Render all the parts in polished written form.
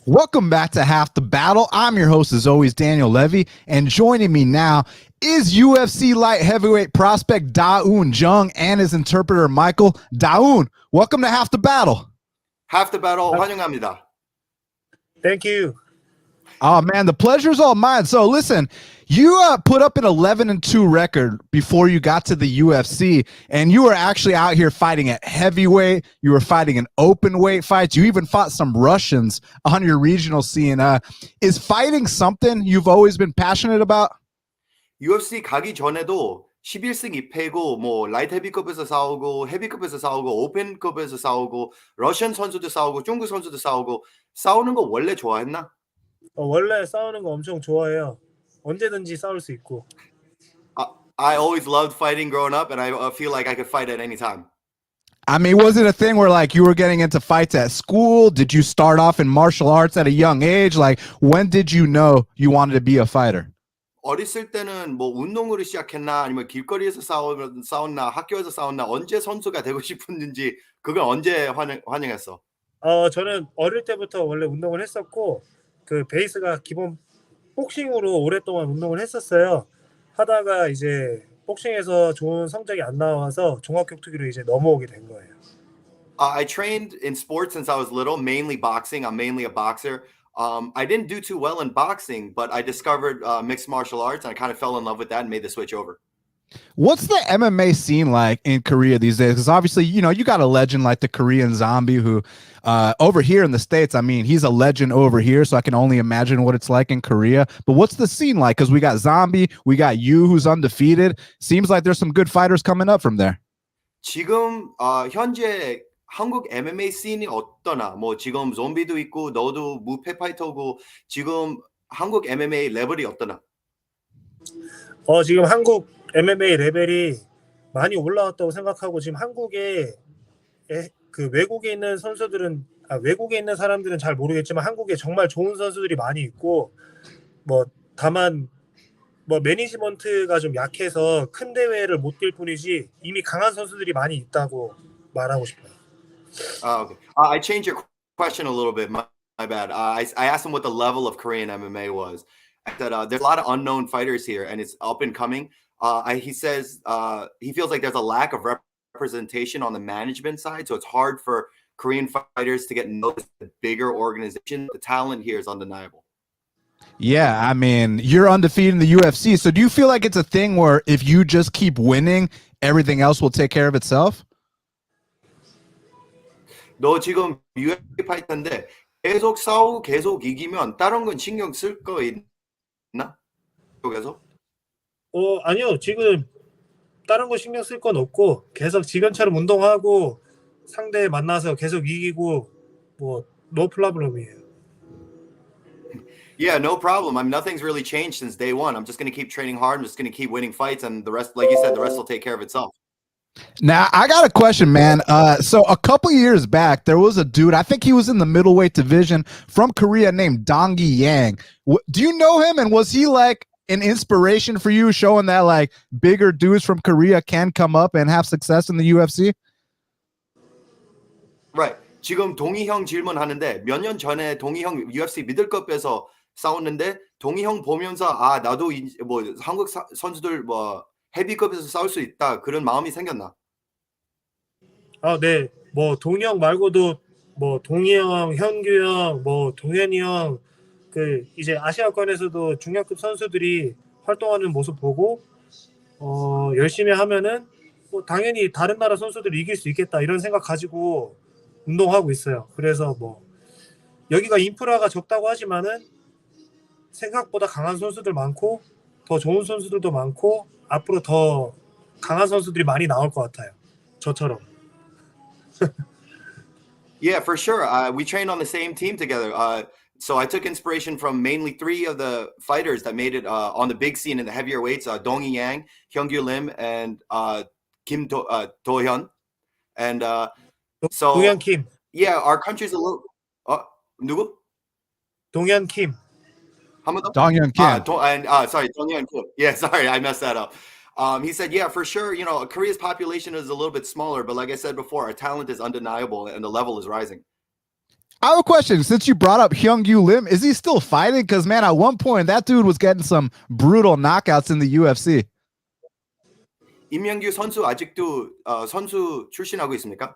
Welcome back to Half the Battle. I'm your host, as always, Daniel Levi, and joining me now is UFC light heavyweight prospect Un Jung and his interpreter, Michael. Daun, welcome to Half the Battle. Half the Battle, 환영합니다. Thank you. Oh, man, the pleasure's all mine. So, listen, you put up an 11-2 record before you got to the UFC, and you were actually out here fighting at heavyweight. You were fighting in open weight fights. You even fought some Russians on your regional scene. Is fighting something you've always been passionate about? UFC 가기 전에도 11승 2패고 뭐 라이트 헤비급에서 싸우고 헤비급에서 싸우고 오픈급에서 싸우고 러시안 선수도 싸우고 중국 선수도 싸우고 싸우는 거 원래 좋아했나? 원래 싸우는 거 엄청 좋아해요. 언제든지 싸울 수 있고. I always loved fighting growing up, and I feel like I could fight at any time. I mean, was it a thing where like you were getting into fights at school? Did you start off in martial arts at a young age? Like, when did you know you wanted to be a fighter? 어렸을 때는 뭐 운동으로 시작했나 아니면 길거리에서 싸웠나 학교에서 싸웠나 언제 선수가 되고 싶었는지 그걸 언제 환영했어? 저는 어릴 때부터 원래 운동을 했었고 그 베이스가 기본 복싱으로 오랫동안 운동을 했었어요. 하다가 이제 복싱에서 좋은 성적이 안 나와서 종합격투기로 이제 넘어오게 된 거예요. I trained in sports since I was little, mainly boxing. I'm mainly a boxer. I didn't do too well in boxing, but I discovered mixed martial arts, and I kind of fell in love with that and made the switch over. What's the MMA scene like in Korea these days? Because obviously, you know, you got a legend like the Korean Zombie who over here in the States, I mean, he's a legend over here, so I can only imagine what it's like in Korea. But what's the scene like? Because we got Zombie, we got you who's undefeated. Seems like there's some good fighters coming up from there. 지금 현재 한국 MMA 씬이 어떠나? 뭐 지금 좀비도 있고 너도 무패 파이터고 지금 한국 MMA 레벨이 어떠나? 지금 한국 MMA 레벨이 많이 올라왔다고 생각하고 지금 한국에 그 외국에 있는 선수들은 외국에 있는 사람들은 잘 모르겠지만 한국에 정말 좋은 선수들이 많이 있고 뭐 다만 뭐 매니지먼트가 좀 약해서 큰 대회를 못 뛸 뿐이지 이미 강한 선수들이 많이 있다고 말하고 싶어요. Okay. I changed your question a little bit. My bad. I asked him what the level of Korean MMA was. I said there's a lot of unknown fighters here, and it's up and coming. He says he feels like there's a lack of representation on the management side, so it's hard for Korean fighters to get noticed at bigger organizations. The talent here is undeniable. Yeah, I mean, you're undefeated in the UFC, so do you feel like it's a thing where if you just keep winning, everything else will take care of itself? 너 지금 UFC 파이터인데 계속 싸우고 계속 이기면 다른 건 신경 쓸 거 있나? 쪽에서? 아니요. 지금 다른 거 신경 쓸 건 없고 계속 지금처럼 운동하고 상대 만나서 계속 이기고 뭐 no problem이에요. Yeah, no problem. I mean, nothing's really changed since day one. I'm just going to keep training hard. I'm just going to keep winning fights, and the rest, like you said, the rest will take care of itself. Now, I got a question, man. So a couple years back, there was a dude, I think he was in the middleweight division from Korea named Dong Yang. Do you know him? And was he like an inspiration for you, showing that like bigger dudes from Korea can come up and have success in the UFC? Right. 지금 동희 형 질문하는데 몇 년 전에 동희 형 UFC 미들급에서 싸웠는데 동희 형 보면서 나도 뭐 한국 선수들 뭐 헤비급에서 싸울 수 있다 그런 마음이 생겼나? 네. 뭐 동희 형 말고도 뭐 동희 형, 현규 형, 뭐 동현이 형 그 이제 아시아권에서도 중량급 선수들이 활동하는 모습 보고 열심히 하면은 뭐 당연히 다른 나라 선수들을 이길 수 있겠다 이런 생각 가지고 운동하고 있어요. 그래서 뭐 여기가 인프라가 적다고 하지만은 생각보다 강한 선수들 많고 더 좋은 선수들도 많고 앞으로 더 강한 선수들이 많이 나올 것 같아요. 저처럼. Yeah, for sure. We trained on the same team together. So I took inspiration from mainly three of the fighters that made it on the big scene in the heavier weights: Dong Yang, Hyungyu Lim, and Kim Do-hyun. And so 동현 킴. Yeah, our country's a little. 누구? 동현 킴. 한 번 더? Dong Kim. Sorry, Donghyun Kim. Yeah, sorry, I messed that up. He said, yeah, for sure, you know, Korea's population is a little bit smaller, but like I said before, our talent is undeniable and the level is rising. I have a question. Since you brought up Hyung-Yu Lim, is he still fighting? Because, man, at one point, that dude was getting some brutal knockouts in the UFC. 임영규 선수 아직도 선수 출신하고 있습니까?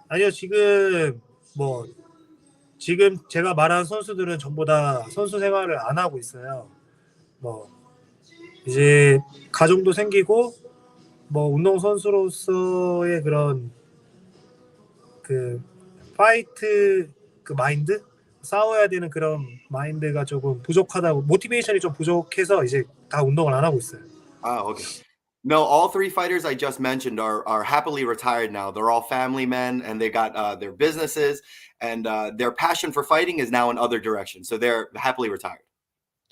아니요, 지금 제가 말한 선수들은 전부 다 선수 생활을 안 하고 있어요. 뭐 이제 가정도 생기고 뭐 운동 선수로서의 그런 그 파이트 그 마인드, 싸워야 되는 그런 마인드가 조금 부족하다고, 모티베이션이 좀 부족해서 이제 다 운동을 안 하고 있어요. Okay. No, all three fighters I just mentioned are happily retired now. They're all family men, and they got their businesses, and their passion for fighting is now in other directions. So they're happily retired.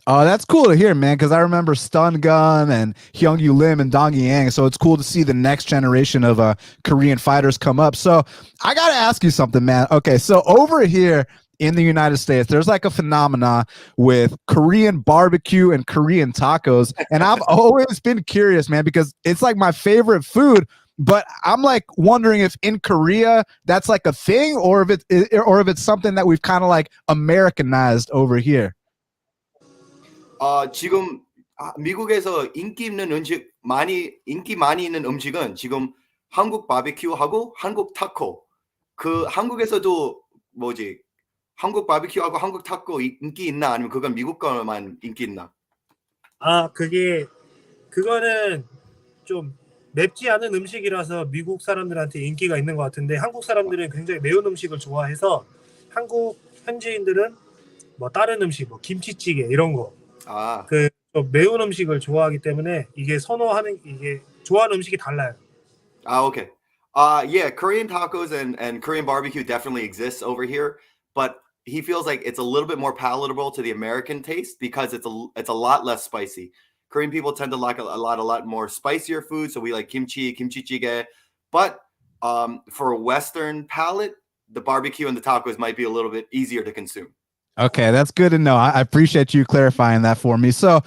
Oh, that's cool to hear, man, because I remember Stun Gun and Hyung-Yu Lim and Dong Yang, so it's cool to see the next generation of Korean fighters come up. So I got to ask you something, man. Okay, so over here in the United States, there's like a phenomena with Korean barbecue and Korean tacos, and I've always been curious, man, because it's like my favorite food. But I'm like wondering if in Korea that's like a thing, or if it's something that we've kind of like Americanized over here. 지금 미국에서 인기 많이 있는 음식은 지금 한국 바비큐하고 한국 타코. 그 한국에서도 뭐지? 한국 바비큐하고 한국 타코 인기 있나? 아니면 그건 미국 거만 인기 있나? 그거는 좀 맵지 않은 음식이라서 미국 사람들한테 인기가 있는 것 같은데, 한국 사람들은 굉장히 매운 음식을 좋아해서 한국 현지인들은 뭐 다른 음식, 뭐 김치찌개 이런 거, 좀 매운 음식을 좋아하기 때문에 이게 좋아하는 음식이 달라요. Okay. Yeah, Korean tacos and Korean barbecue definitely exists over here, but he feels like it's a little bit more palatable to the American taste because it's a lot less spicy. Korean people tend to like a lot more spicier food, so we like kimchi jjigae. But for a Western palate, the barbecue and the tacos might be a little bit easier to consume. Okay, that's good to know. I appreciate you clarifying that for me. So,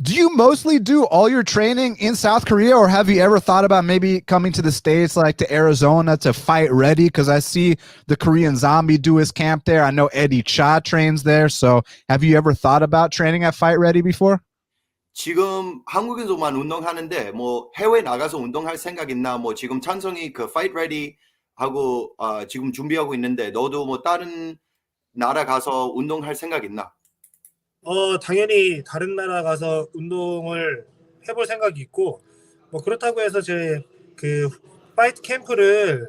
do you mostly do all your training in South Korea, or have you ever thought about maybe coming to the States, like to Arizona, to Fight Ready? Because I see the Korean Zombie do his camp there. I know Eddie Cha trains there. So, have you ever thought about training at Fight Ready before? 지금 한국에서만 운동하는데 뭐 해외 나가서 운동할 생각 있나? 뭐 지금 찬성이 그 Fight Ready 하고 지금 준비하고 있는데 너도 뭐 다른 나라 가서 운동할 생각 있나? 당연히 다른 나라 가서 운동을 해볼 생각이 있고, 뭐 그렇다고 해서 제 그 파이트 캠프를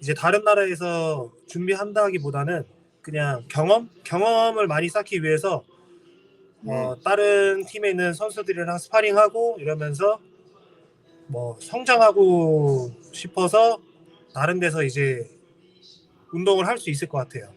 이제 다른 나라에서 준비한다기보다는 그냥 경험을 많이 쌓기 위해서 다른 팀에 있는 선수들이랑 스파링하고 이러면서 뭐 성장하고 싶어서 다른 데서 이제 운동을 할 수 있을 것 같아요.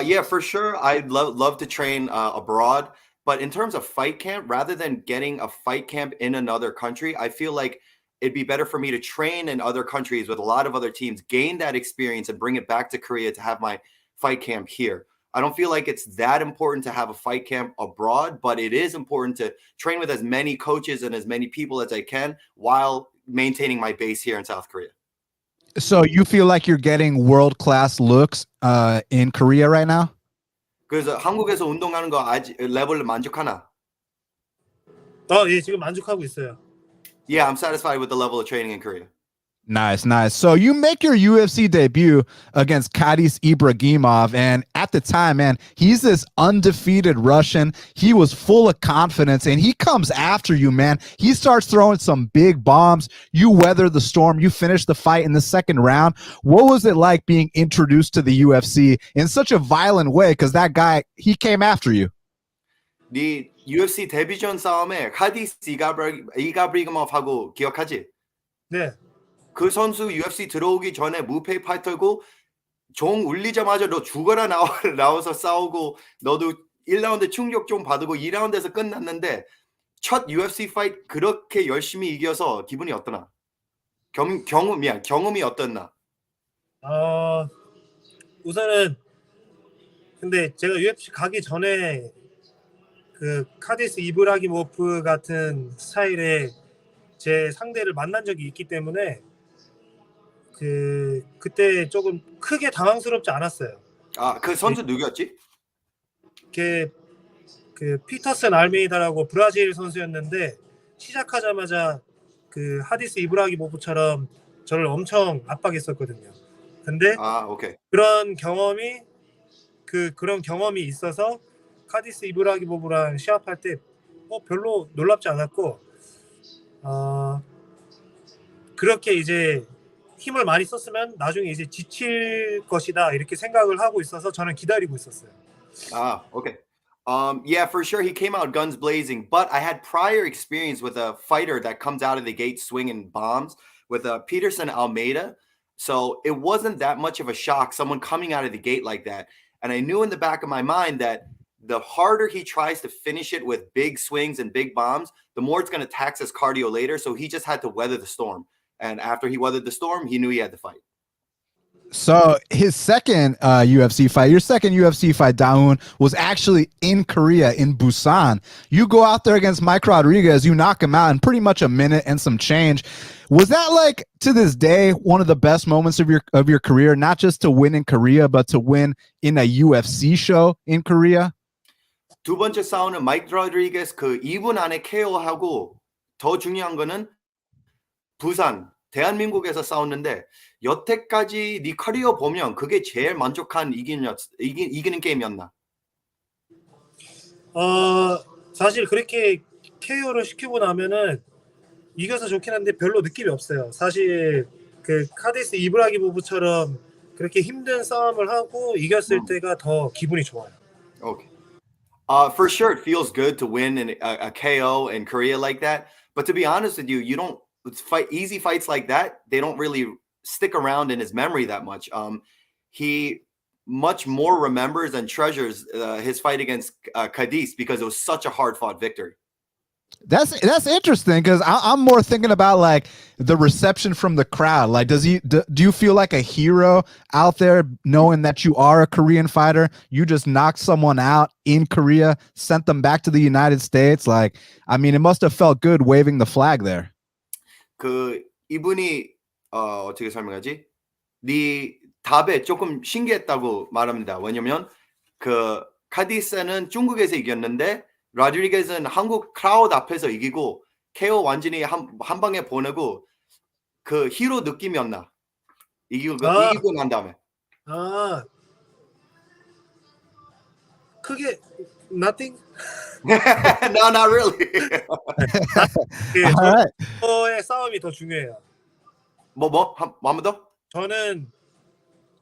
Yeah, for sure. I'd love to train abroad, but in terms of fight camp, rather than getting a fight camp in another country, I feel like it'd be better for me to train in other countries with a lot of other teams, gain that experience, and bring it back to Korea to have my fight camp here. I don't feel like it's that important to have a fight camp abroad, but it is important to train with as many coaches and as many people as I can while maintaining my base here in South Korea. So you feel like you're getting world-class looks in Korea right now? 그래서 한국에서 운동하는 거 아직 레벨 만족하나? 예, 지금 만족하고 있어요. Yeah, I'm satisfied with the level of training in Korea. Nice, nice. So you make your UFC debut against Cadiz Ibrahimov, and at the time, man, he's this undefeated Russian. He was full of confidence, and he comes after you, man. He starts throwing some big bombs. You weather the storm. You finish the fight in the second round. What was it like being introduced to the UFC in such a violent way? Because that guy, he came after you. 네 UFC 데뷔전 싸움에 카디스 이가브리그모프하고 기억하지? 네. 그 선수 UFC 들어오기 전에 무패 파이터고 종 울리자마자 너 죽어라 나와서 싸우고 너도 1라운드 충격 좀 받고 2라운드에서 끝났는데 첫 UFC 파이트 그렇게 열심히 이겨서 기분이 어떠나? 경험이 어떻나? 우선은 근데 제가 UFC 가기 전에 그 카디스 이브라기모프 같은 스타일의 제 상대를 만난 적이 있기 때문에 그때 조금 크게 당황스럽지 않았어요. 그 선수 누구였지? 그 피터슨 알메이다라고 브라질 선수였는데 시작하자마자 그 하디스 이브라기모프처럼 저를 엄청 압박했었거든요. 근데 오케이. 그런 경험이 있어서 카디스 이브라기모프랑 시합할 때 별로 놀랍지 않았고 그렇게 이제 힘을 많이 썼으면 나중에 이제 지칠 것이다 이렇게 생각을 하고 있어서 저는 기다리고 있었어요. Okay. Yeah, for sure. He came out guns blazing, but I had prior experience with a fighter that comes out of the gate swinging bombs with Peterson Almeida. So it wasn't that much of a shock, someone coming out of the gate like that. And I knew in the back of my mind that the harder he tries to finish it with big swings and big bombs, the more it's going to tax his cardio later. So he just had to weather the storm. And after he weathered the storm, he knew he had to fight. So his second UFC fight, your second UFC fight, Daun, was actually in Korea, in Busan. You go out there against Mike Rodriguez, you knock him out in pretty much a minute and some change. Was that, like, to this day, one of the best moments of your career, not just to win in Korea, but to win in a UFC show in Korea? 두 번째 싸우는 마이크 로드리게스 2분 안에 KO하고 더 중요한 거는 부산, 대한민국에서 싸웠는데 여태까지 네 커리어 보면 그게 제일 만족한 이기는 게임이었나? 사실 그렇게 KO를 시키고 나면은 이겨서 좋긴 한데 별로 느낌이 없어요. 사실 그 카디스 이브라기모프처럼 그렇게 힘든 싸움을 하고 이겼을 때가 더 기분이 좋아요. Okay. For sure, it feels good to win a KO in Korea like that. But to be honest with you, you don't fight easy fights like that. They don't really stick around in his memory that much. He much more remembers and treasures his fight against Cadiz because it was such a hard-fought victory. That's interesting, because I'm more thinking about, like, the reception from the crowd. Like, do you feel like a hero out there knowing that you are a Korean fighter? You just knocked someone out in Korea, sent them back to the United States. Like, I mean, it must have felt good waving the flag there. 이분이 어떻게 설명하지? 네 답에 조금 신기했다고 말합니다. 왜냐면 카디스는 중국에서 이겼는데 로드리게즈는 한국 크라우드 앞에서 이기고 KO 완전히 한 방에 보내고 그 히로 느낌이었나? 이기고 난 다음에. 크게 nothing? No, not really. 저의 싸움이 더 중요해요. 한 번 더? 저는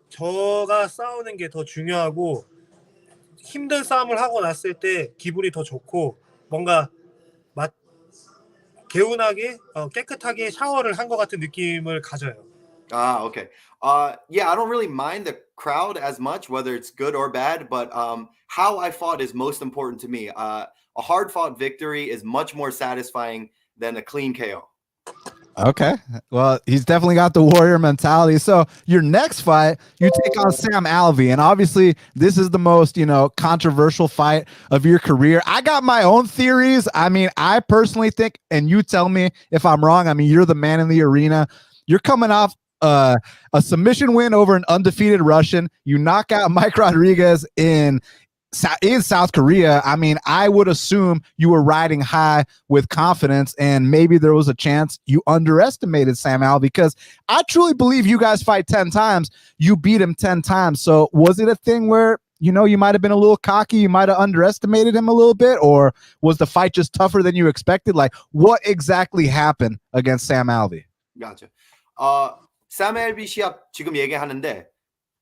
저가 싸우는 게 더 중요하고 힘든 싸움을 하고 났을 때 기분이 더 좋고 뭔가 개운하게 깨끗하게 샤워를 한 것 같은 느낌을 가져요. Okay. Yeah, I don't really mind the crowd as much, whether it's good or bad, but how I fought is most important to me. A hard-fought victory is much more satisfying than a clean KO. Okay. Well, he's definitely got the warrior mentality. So your next fight, you take on Sam Alvey. And obviously, this is the most, controversial fight of your career. I got my own theories. I mean, I personally think, and you tell me if I'm wrong. I mean, you're the man in the arena. You're coming off a submission win over an undefeated Russian. You knock out Mike Rodriguez in South Korea. I mean, I would assume you were riding high with confidence, and maybe there was a chance you underestimated Sam Alvey, because I truly believe you guys fight 10 times. You beat him 10 times. So was it a thing where, you might have been a little cocky, you might have underestimated him a little bit, or was the fight just tougher than you expected? Like, what exactly happened against Sam Alvey? Gotcha. Sam Alvey 시합 지금 얘기하는데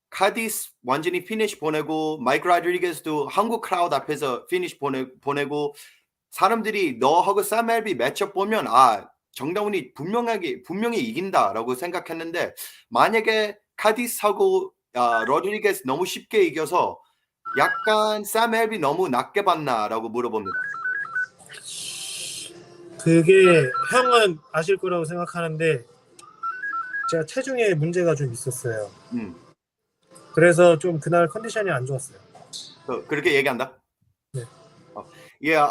카디스 완전히 피니시 보내고 마이크 로드리게스도 한국 크라우드 앞에서 피니시 보내고 사람들이 너하고 샘 앨비 매치업 보면 정다운이 분명히 이긴다라고 생각했는데 만약에 카디스하고 로드리게스 너무 쉽게 이겨서 약간 샘 앨비 너무 낮게 봤나라고 물어봅니다. 그게 형은 아실 거라고 생각하는데 제가 체중에 문제가 좀 있었어요. 그래서 좀 그날 컨디션이 안 좋았어요. 그렇게 얘기한다? 네. Yeah,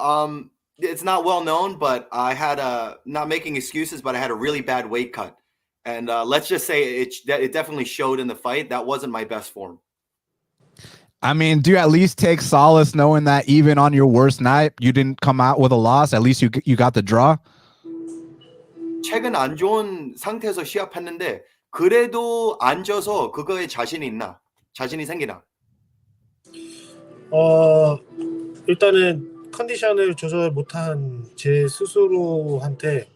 it's not well known, but I had not making excuses, but I had a really bad weight cut. And let's just say it definitely showed in the fight. That wasn't my best form. I mean, do you at least take solace knowing that even on your worst night, you didn't come out with a loss? At least you got the draw? 최근 안 좋은 상태에서 시합했는데 그래도 앉아서 그거에 자신이 있나? 자신이 생기나? 일단은 컨디션을 조절 못한 제 스스로한테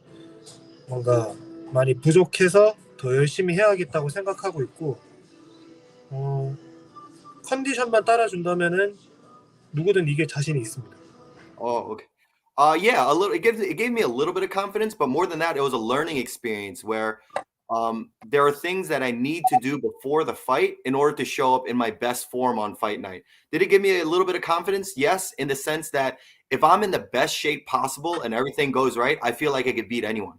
뭔가 많이 부족해서 더 열심히 해야겠다고 생각하고 있고, 컨디션만 따라준다면은 누구든 이길 자신이 있습니다. Oh, okay. Yeah, a little. It gave me a little bit of confidence, but more than that, it was a learning experience where there are things that I need to do before the fight in order to show up in my best form on fight night. Did it give me a little bit of confidence? Yes, in the sense that if I'm in the best shape possible and everything goes right, I feel like I could beat anyone.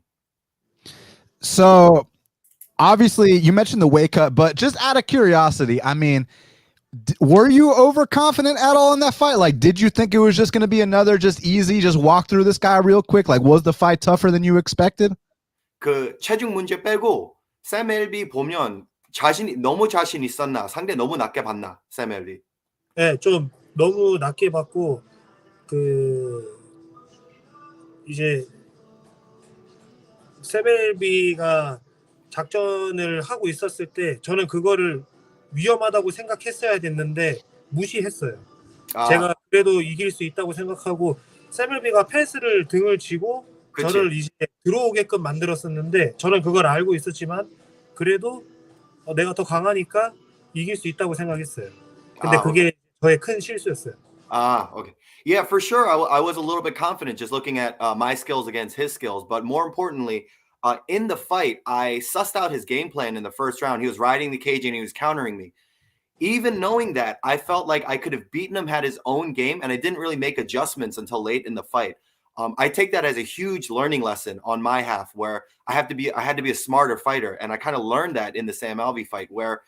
So obviously you mentioned the weight cut, but just out of curiosity, I mean, were you overconfident at all in that fight? Like, did you think it was just going to be another just easy, just walk through this guy real quick? Like, was the fight tougher than you expected? 그 체중 문제 빼고 샘 엘비 보면 너무 자신 있었나? 상대 너무 낮게 봤나? 샘 엘비. 네, 좀 너무 낮게 봤고 이제 세벨비가 작전을 하고 있었을 때 저는 그거를 위험하다고 생각했어야 됐는데 무시했어요. 제가 그래도 이길 수 있다고 생각하고 세벨비가 패스를 등을 치고 그치. 저를 이제 들어오게끔 만들었었는데 저는 그걸 알고 있었지만 그래도 내가 더 강하니까 이길 수 있다고 생각했어요. 근데 그게 저의 큰 실수였어요. Okay. Yeah, for sure. I was a little bit confident just looking at my skills against his skills. But more importantly, in the fight, I sussed out his game plan in the first round. He was riding the cage and he was countering me. Even knowing that, I felt like I could have beaten him, had his own game, and I didn't really make adjustments until late in the fight. I take that as a huge learning lesson on my half where I had to be a smarter fighter. And I kind of learned that in the Sam Alvey fight where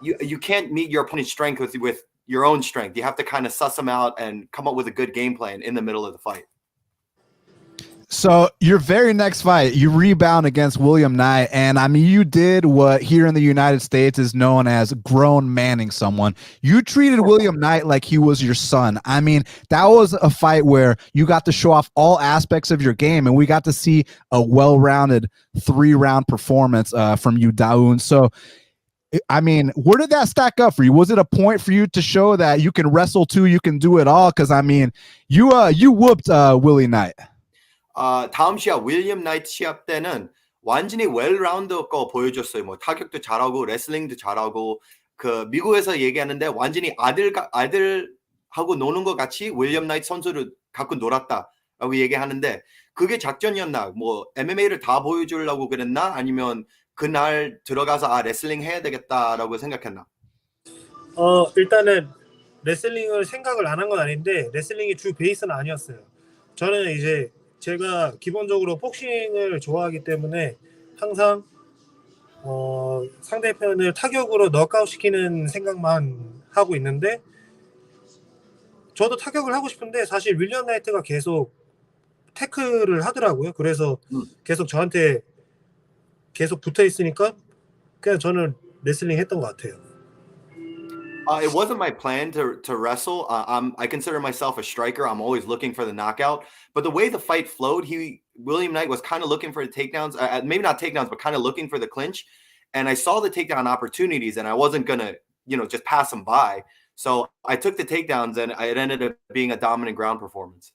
you can't meet your opponent's strength with your own strength. You have to kind of suss them out and come up with a good game plan in the middle of the fight. So your very next fight, you rebound against William Knight. And I mean, you did what here in the United States is known as grown manning someone. You treated William Knight like he was your son. I mean, that was a fight where you got to show off all aspects of your game. And we got to see a well-rounded 3-round performance from you, Dawoon. So, I mean, where did that stack up for you? Was it a point for you to show that you can wrestle too, you can do it all? Because, I mean, you whooped Willie Knight. 다음 시합 윌리엄 나이트 시합 때는 완전히 웰라운드 거 보여줬어요. 뭐 타격도 잘하고 레슬링도 잘하고 그 미국에서 얘기하는데 완전히 아들하고 노는 것 같이 윌리엄 나이트 선수를 갖고 놀았다라고 얘기하는데 그게 작전이었나? 뭐 MMA를 다 보여주려고 그랬나? 아니면 그날 들어가서 레슬링 해야 되겠다라고 생각했나? 일단은 레슬링을 생각을 안 한 건 아닌데 레슬링이 주 베이스는 아니었어요. 저는 이제 제가 기본적으로 복싱을 좋아하기 때문에 항상 상대편을 타격으로 넉아웃시키는 생각만 하고 있는데 저도 타격을 하고 싶은데 사실 윌리엄 나이트가 계속 태클을 하더라고요. 그래서 계속 저한테 계속 붙어 있으니까 그냥 저는 레슬링 했던 것 같아요. It wasn't my plan to wrestle. I consider myself a striker. I'm always looking for the knockout. But the way the fight flowed, William Knight was kind of looking for the takedowns. Maybe not takedowns, but kind of looking for the clinch. And I saw the takedown opportunities, and I wasn't gonna, just pass them by. So I took the takedowns, and it ended up being a dominant ground performance.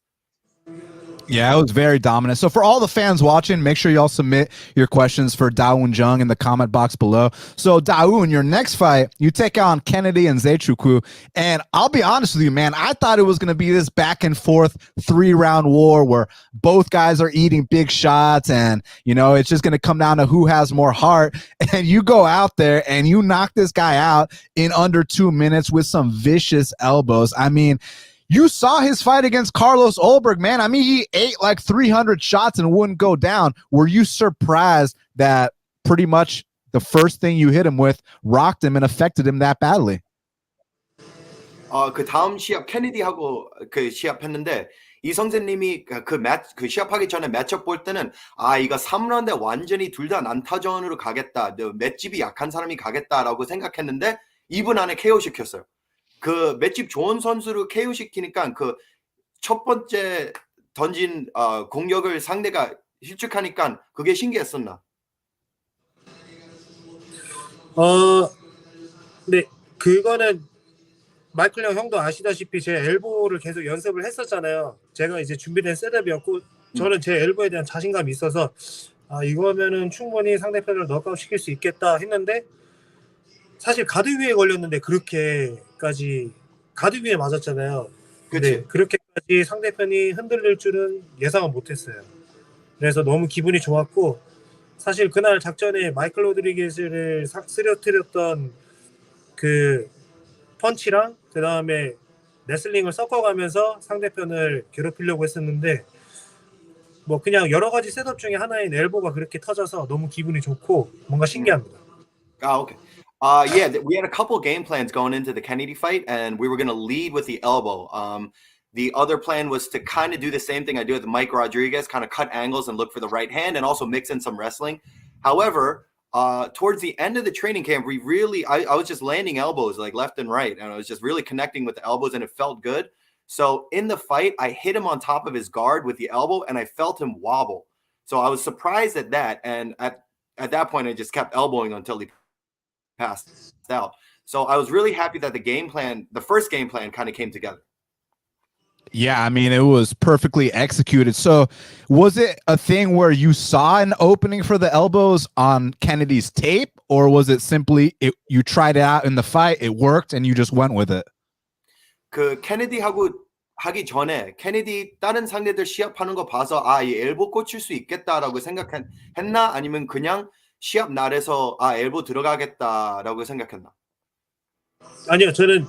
Yeah, it was very dominant. So for all the fans watching, make sure y'all submit your questions for Un Jung in the comment box below. So Dawoon, your next fight, you take on Kennedy and Zechukwu. And I'll be honest with you, man, I thought it was going to be this back and forth 3-round war where both guys are eating big shots and, it's just going to come down to who has more heart. And you go out there and you knock this guy out in under 2 minutes with some vicious elbows. I mean, you saw his fight against Carlos Ulberg, man. I mean, he ate like 300 shots and wouldn't go down. Were you surprised that pretty much the first thing you hit him with rocked him and affected him that badly? 그 다음 시합 케네디하고 그 시합했는데 이성재님이 그 시합하기 전에 매치업 볼 때는 이거 3라운드에 완전히 둘 다 난타전으로 가겠다. 맷집이 약한 사람이 가겠다라고 생각했는데 2분 안에 KO 시켰어요. 그 맷집 좋은 선수를 KO 시키니까 그 첫 번째 던진 공격을 상대가 실축하니까 그게 신기했었나? 근데 그거는 마이클 형도 아시다시피 제 엘보를 계속 연습을 했었잖아요. 제가 이제 준비된 셋업이었고 저는 제 엘보에 대한 자신감이 있어서 이거면은 충분히 상대편을 넉아웃 시킬 수 있겠다 했는데 사실 가드 위에 걸렸는데 그렇게까지 가드 위에 맞았잖아요. 근데 그렇게까지 상대편이 흔들릴 줄은 예상은 못했어요. 그래서 너무 기분이 좋았고 사실 그날 작전에 마이클 로드리게즈를 쓰러뜨렸던 그 펀치랑 그 다음에 레슬링을 섞어가면서 상대편을 괴롭히려고 했었는데 뭐 그냥 여러 가지 셋업 중에 하나인 엘보가 그렇게 터져서 너무 기분이 좋고 뭔가 신기합니다. Okay. Yeah, we had a couple game plans going into the Kennedy fight, and we were going to lead with the elbow. The other plan was to kind of do the same thing I do with Mike Rodriguez, kind of cut angles and look for the right hand, and also mix in some wrestling. However, towards the end of the training camp, I was just landing elbows like left and right, and I was just really connecting with the elbows, and it felt good. So in the fight, I hit him on top of his guard with the elbow, and I felt him wobble. So I was surprised at that, and at that point, I just kept elbowing until he passed out. So I was really happy that the first game plan kind of came together. Yeah, I mean, it was perfectly executed. So was it a thing where you saw an opening for the elbows on Kennedy's tape, or was it simply you tried it out in the fight, it worked, and you just went with it? 그 케네디하고 하기 전에 케네디 다른 상대들 시합하는 거 봐서 이 엘보 꽂힐 수 있겠다라고 생각했나? 아니면 그냥 시합 날에서 엘보 들어가겠다라고 생각했나? 아니요, 저는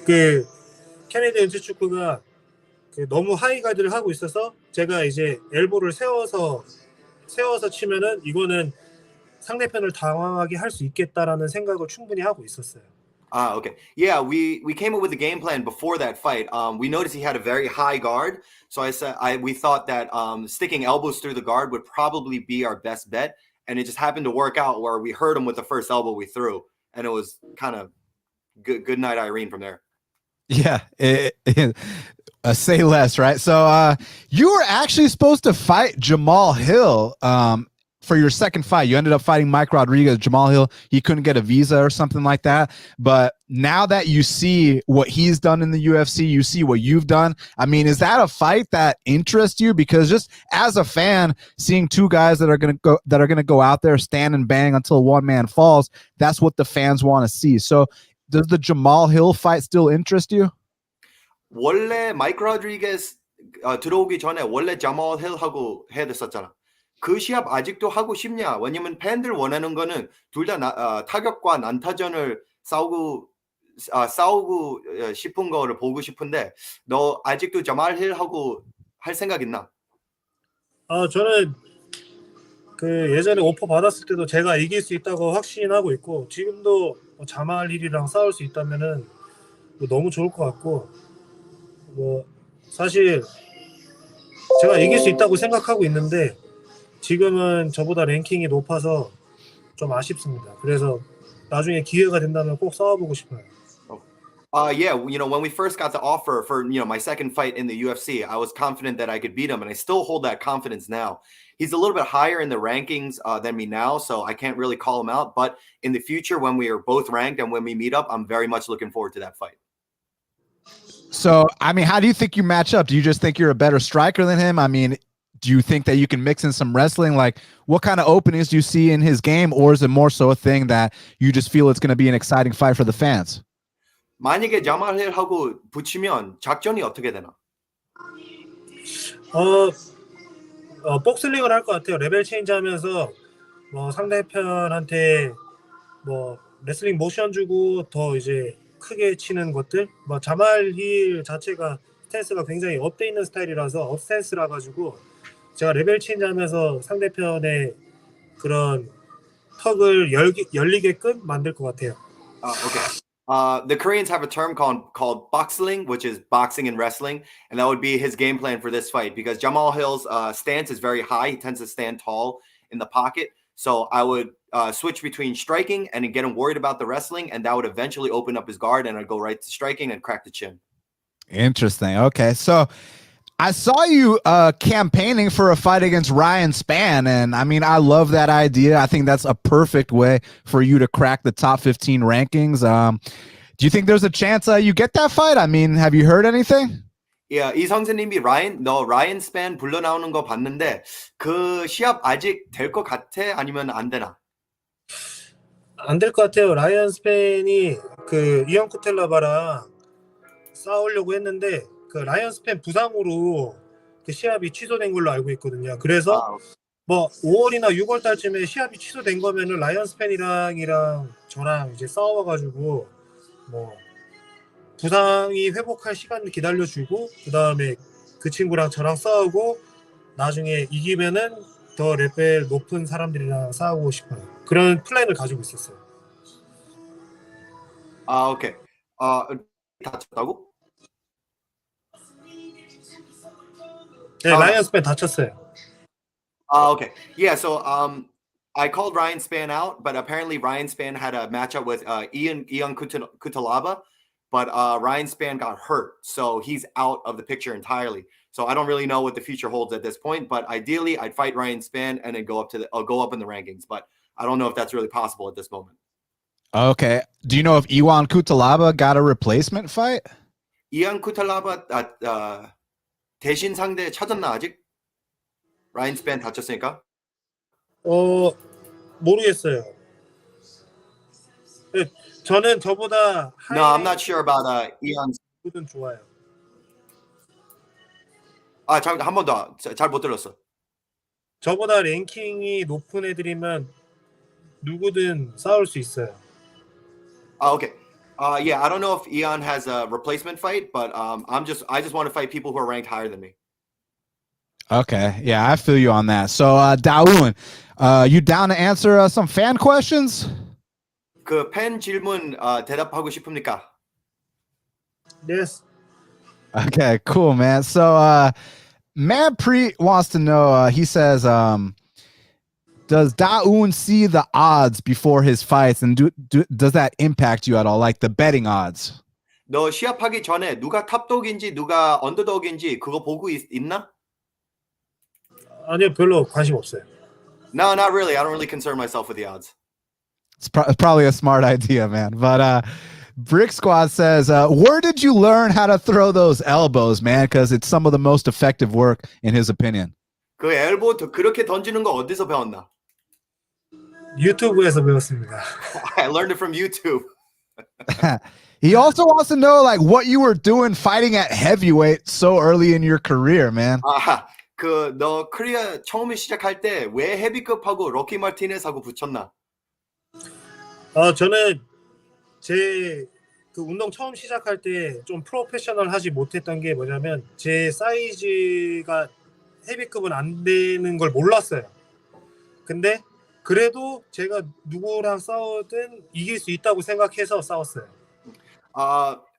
그 케네디 은퇴축구가 너무 하이가드를 하고 있어서 제가 이제 엘보를 세워서 치면은 이거는 상대편을 당황하게 할 수 있겠다라는 생각을 충분히 하고 있었어요. Okay. Yeah, we came up with a game plan before that fight. We noticed he had a very high guard, so we thought that sticking elbows through the guard would probably be our best bet, and it just happened to work out where we hurt him with the first elbow we threw, and it was kind of good night Irene from there. Yeah, say less, right? So you were actually supposed to fight Jamal Hill for your second fight. You ended up fighting Mike Rodriguez. Jamal Hill, he couldn't get a visa or something like that. But now that you see what he's done in the UFC, you see what you've done. I mean, is that a fight that interests you? Because just as a fan, seeing two guys that are gonna go out there, stand and bang until one man falls, that's what the fans want to see. So does the Jamal Hill fight still interest you? 원래 마이크 로드리게스 들어오기 전에 원래 자말 힐하고 해야 됐었잖아. 그 시합 아직도 하고 싶냐? 왜냐면 팬들 원하는 거는 둘 다 타격과 난타전을 싸우고 싶은 거를 보고 싶은데 너 아직도 자말 힐하고 할 생각 있나? 저는 그 예전에 오퍼 받았을 때도 제가 이길 수 있다고 확신하고 있고 지금도 자말 힐이랑 싸울 수 있다면은 너무 좋을 것 같고 뭐 사실 제가 이길 수 있다고 생각하고 있는데 지금은 저보다 랭킹이 높아서 좀 아쉽습니다. 그래서 나중에 기회가 된다면 꼭 싸워보고 싶어요. Yeah, when we first got the offer for, my second fight in the UFC, I was confident that I could beat him, and I still hold that confidence now. He's a little bit higher in the rankings than me now, so I can't really call him out. But in the future, when we are both ranked and when we meet up, I'm very much looking forward to that fight. So, I mean, how do you think you match up? Do you just think you're a better striker than him? I mean, do you think that you can mix in some wrestling? Like, what kind of openings do you see in his game? Or is it more so a thing that you just feel it's going to be an exciting fight for the fans? 만약에 자말 힐하고 붙이면 작전이 어떻게 되나? 복슬링을 할 것 같아요. 레벨 체인지 하면서 뭐 상대편한테 뭐 레슬링 모션 주고 더 이제 크게 치는 것들. 뭐 자말 힐 자체가 스탠스가 굉장히 업돼 있는 스타일이라서 업스탠스라 가지고 제가 레벨 체인지 하면서 상대편의 그런 턱을 열리게끔 만들 것 같아요. Okay. The Koreans have a term called boxling, which is boxing and wrestling, and that would be his game plan for this fight because Jamal Hill's stance is very high. He tends to stand tall in the pocket. So I would switch between striking and get him worried about the wrestling, and that would eventually open up his guard, and I'd go right to striking and crack the chin. Interesting. Okay, so I saw you campaigning for a fight against Ryan Spann, and I mean, I love that idea. I think that's a perfect way for you to crack the top 15 rankings. Do you think there's a chance you get that fight? I mean, have you heard anything? Yeah, 이성재님이 너 라이언 스팬 불러 나오는 거 봤는데 그 시합 아직 될 것 같아? 아니면 안 되나? 안 될 것 같아요. 라이언 스팬이 그 이안 쿠텔라바랑 싸우려고 했는데 그 라이언 스팬 부상으로 그 시합이 취소된 걸로 알고 있거든요. 그래서 뭐 5월이나 6월 달쯤에 시합이 취소된 거면은 라이언 스팬이랑 저랑 이제 싸워가지고 뭐 부상이 회복할 시간을 기다려주고 그 다음에 그 친구랑 저랑 싸우고 나중에 이기면은 더 레벨 높은 사람들이랑 싸우고 싶어요. 그런 플랜을 가지고 있었어요. 아, 오케이. 다쳤다고? 네, 라이언 스팬 다쳤어요. Okay. Yeah, so I called Ryan Spann out, but apparently Ryan Spann had a matchup with Ian Kutalaba, but Ryan Spann got hurt, so he's out of the picture entirely. So I don't really know what the future holds at this point, but ideally I'd fight Ryan Spann and then go up in the rankings, but I don't know if that's really possible at this moment. Okay. Do you know if Iwan Kutalaba got a replacement fight? Ian Kutalaba 대신 상대 찾았나 아직? 라이언 스팬 다쳤으니까? 모르겠어요. 저는 저보다 No, I'm not sure about Ian. 은 좋아요. 한 번 더. 잘 못 들었어. 저보다 랭킹이 높은 애들이면 누구든 싸울 수 있어요. Okay. Yeah, I don't know if Ian has a replacement fight, but I just want to fight people who are ranked higher than me. Okay. Yeah, I feel you on that. So, Dawoon, you down to answer some fan questions? 그 팬 질문 대답하고 싶습니까? Yes. Okay, cool, man. So, Mad Pre wants to know, he says, does Dawoon see the odds before his fights, and does that impact you at all, like the betting odds? 너 시합하기 전에 누가 탑독인지 누가 언더독인지 그거 보고 있나? 아니요, 별로 관심 없어요. No, not really. I don't really concern myself with the odds. It's probably a smart idea, man. But Brick Squad says, where did you learn how to throw those elbows, man? Because it's some of the most effective work, in his opinion. 그 엘보 그렇게 던지는 거 어디서 배웠나? 유튜브에서 배웠습니다. I learned it from YouTube. He also wants to know, like, what you were doing fighting at heavyweight so early in your career, man. 너 코리아 처음에 시작할 때 왜 헤비급하고 로키 마티네스하고 붙였나? 저는 제 그 운동 처음 시작할 때 좀 프로페셔널하지 못했던 게 뭐냐면 제 사이즈가 헤비급은 안 되는 걸 몰랐어요. 근데 그래도 제가 누구랑 싸우든 이길 수 있다고 생각해서 싸웠어요.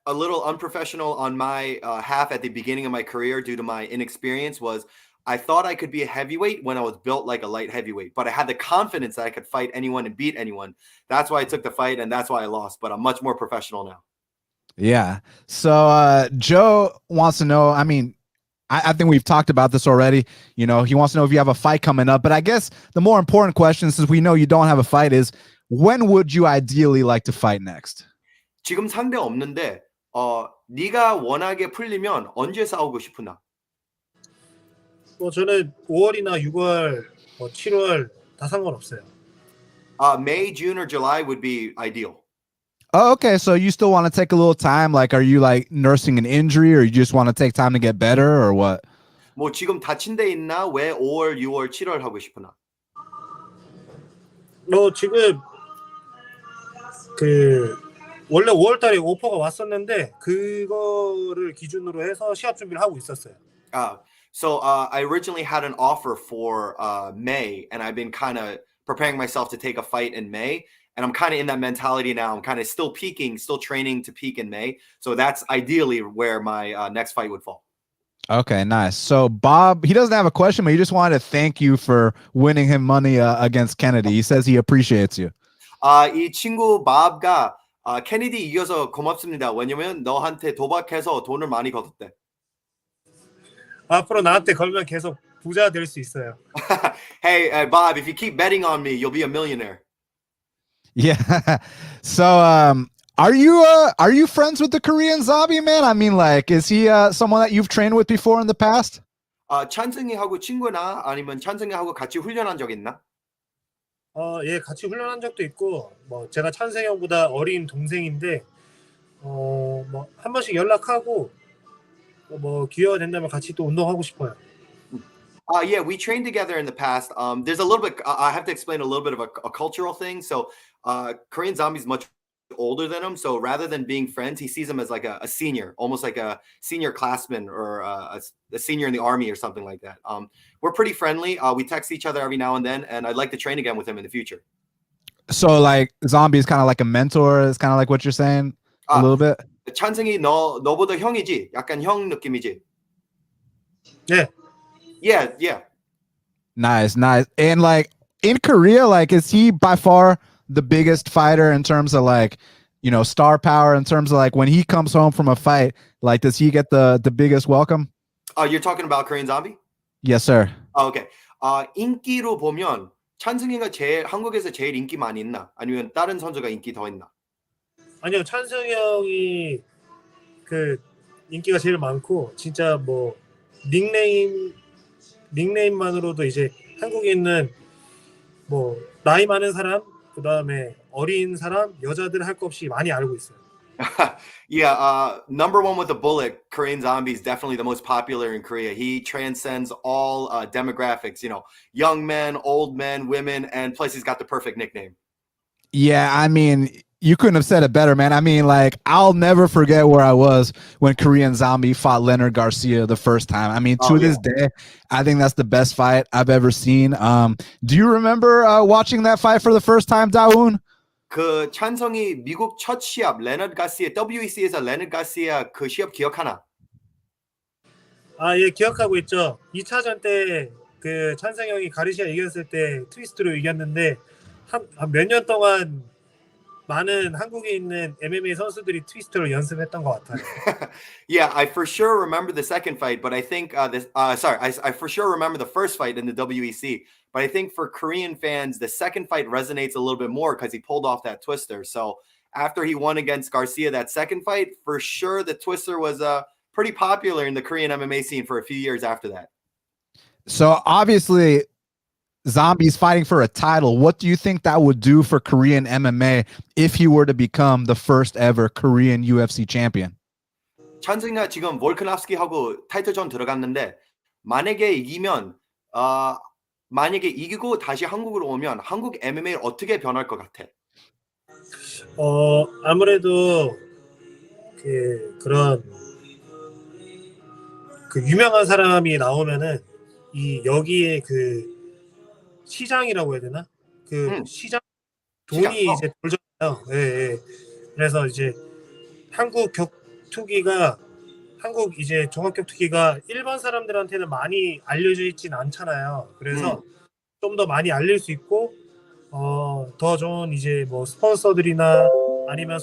A little unprofessional on my half at the beginning of my career due to my inexperience was I thought I could be a heavyweight when I was built like a light heavyweight, but I had the confidence that I could fight anyone and beat anyone. That's why I took the fight, and that's why I lost, but I'm much more professional now. Yeah. So Joe wants to know, I mean, I think we've talked about this already. You know, he wants to know if you have a fight coming up, but I guess the more important question, since we know you don't have a fight, is when would you ideally like to fight next? 지금 상대 없는데 네가 원하게 풀리면 언제 싸우고 싶으나? 저는 5월이나 6월, 7월 다 상관없어요. May, June, or July would be ideal. Oh, okay. So you still want to take a little time? Like, are you like nursing an injury, or you just want to take time to get better, or what? 뭐 지금 다친 데 있나? 왜 5월, 6월, 7월 하고 싶으나? 지금 그 원래 5월 달에 오퍼가 왔었는데 그거를 기준으로 해서 시합 준비를 하고 있었어요. So I originally had an offer for May, and I've been kind of preparing myself to take a fight in May. And I'm kind of in that mentality now. I'm kind of still peaking, still training to peak in May. So that's ideally where my next fight would fall. Okay, nice. So Bob, he doesn't have a question, but he just wanted to thank you for winning him money against Kennedy. He says he appreciates you. 이 친구 마브가 케네디 이겨서 고맙습니다. 왜냐면 너한테 도박해서 돈을 많이 걷었대. 앞으로 나한테 걸면 계속 부자 될 수 있어요. Hey, Bob, if you keep betting on me, you'll be a millionaire. Yeah. So are you friends with the Korean Zombie, man? I mean, like, is he someone that you've trained with before in the past? 찬승이하고 친구나 아니면 찬승이하고 같이 훈련한 적 있나? 예, 같이 훈련한 적도 있고, 뭐 제가 찬승 형보다 어린 동생인데, 뭐 한 번씩 연락하고, 뭐 기회가 된다면 같이 또 운동하고 싶어요. Yeah, we trained together in the past. There's a little bit. I have to explain a little bit of a cultural thing. So, Korean Zombie's much older than him. So rather than being friends, he sees him as like a senior, almost like a senior classman or a senior in the army or something like that. We're pretty friendly. We text each other every now and then, and I'd like to train again with him in the future. So like Zombie is kind of like a mentor. Is kind of like what you're saying a little bit. 찬승이 너보다 형이지? 약간 형 느낌이지? 네. Yeah. Nice. And like in Korea, like, is he by far the biggest fighter in terms of like, you know, star power, in terms of like when he comes home from a fight, like, does he get the biggest welcome? You're talking about Korean Zombie? Yes, sir. Okay. 인기로 보면 찬승이가 한국에서 제일 인기 많이 있나? 아니면 다른 선수가 인기 더 있나? 아니요, 찬승 형이 그 인기가 제일 많고, 진짜 뭐 닉네임만으로도 이제 한국에 있는 뭐 나이 많은 사람, 그 다음에 어린 사람, 여자들 할 것 없이 많이 알고 있어요. Yeah, number one with a bullet, Korean Zombie is definitely the most popular in Korea. He transcends all demographics, you know, young men, old men, women, and plus he's got the perfect nickname. Yeah, I mean, you couldn't have said it better, man. I mean, like, I'll never forget where I was when Korean Zombie fought Leonard Garcia the first time. I mean, to this day, I think that's the best fight I've ever seen. Do you remember watching that fight for the first time, Dawoon? 그 찬성이 미국 첫 시합 레너드 가시아 WEC에서 레너드 가시아 그 시합 기억하나? 예, 기억하고 있죠. 2차전 때 그 찬성 형이 가르시아 이겼을 때 트위스트로 이겼는데 한 몇 년 동안 많은 한국에 있는 MMA 선수들이 트위스트를 연습했던 것 같아요. Yeah, I for sure remember the second fight, but I think I for sure remember the first fight in the WEC. But I think for Korean fans, the second fight resonates a little bit more because he pulled off that twister. So after he won against Garcia that second fight, for sure the twister was pretty popular in the Korean MMA scene for a few years after that. So obviously, Zombie's fighting for a title. What do you think that would do for Korean MMA if he were to become the first ever Korean UFC champion? 찬승이가 지금 볼크나프스키하고 타이틀전 들어갔는데 만약에 이기고 다시 한국으로 오면 한국 MMA 어떻게 변할 것 같아? 아무래도 그런 유명한 사람이 나오면은 여기에 시장이라고 해야 되나? 시장 돈이 이제 벌잖아요. 예. 그래서 이제 한국 이제 종합격투기가 일반 사람들한테는 많이 알려져 있진 않잖아요. 그래서 좀 더 많이 알릴 수 있고 더 좋은 이제 뭐 스폰서들이나 아니면